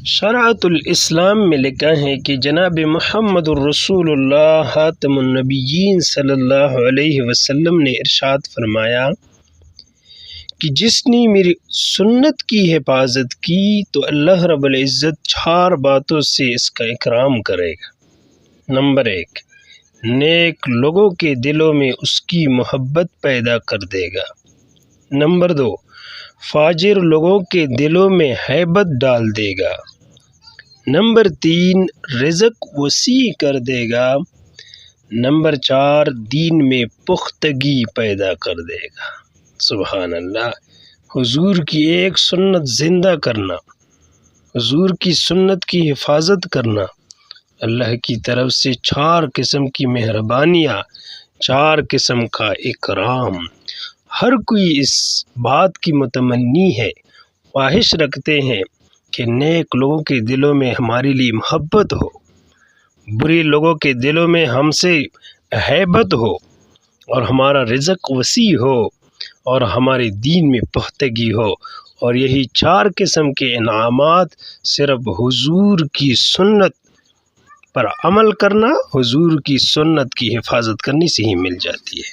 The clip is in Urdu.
شرعۃ الاسلام میں لکھا ہے کہ جناب محمد الرسول اللہ خاتم النبیین صلی اللہ علیہ وسلم نے ارشاد فرمایا کہ جس نے میری سنت کی حفاظت کی تو اللہ رب العزت 4 باتوں سے اس کا اکرام کرے گا۔ نمبر 1، نیک لوگوں کے دلوں میں اس کی محبت پیدا کر دے گا۔ نمبر 2، فاجر لوگوں کے دلوں میں ہیبت ڈال دے گا۔ نمبر 3، رزق وسیع کر دے گا۔ نمبر 4، دین میں پختگی پیدا کر دے گا۔ سبحان اللہ! حضور کی ایک سنت زندہ کرنا، حضور کی سنت کی حفاظت کرنا، اللہ کی طرف سے 4 قسم کی مہربانیاں، 4 قسم کا اکرام۔ ہر کوئی اس بات کی متمنی ہے، خواہش رکھتے ہیں کہ نیک لوگوں کے دلوں میں ہمارے لیے محبت ہو، برے لوگوں کے دلوں میں ہم سے ہیبت ہو، اور ہمارا رزق وسیع ہو، اور ہمارے دین میں پختگی ہو۔ اور یہی 4 قسم کے انعامات صرف حضور کی سنت پر عمل کرنا، حضور کی سنت کی حفاظت کرنے سے ہی مل جاتی ہے۔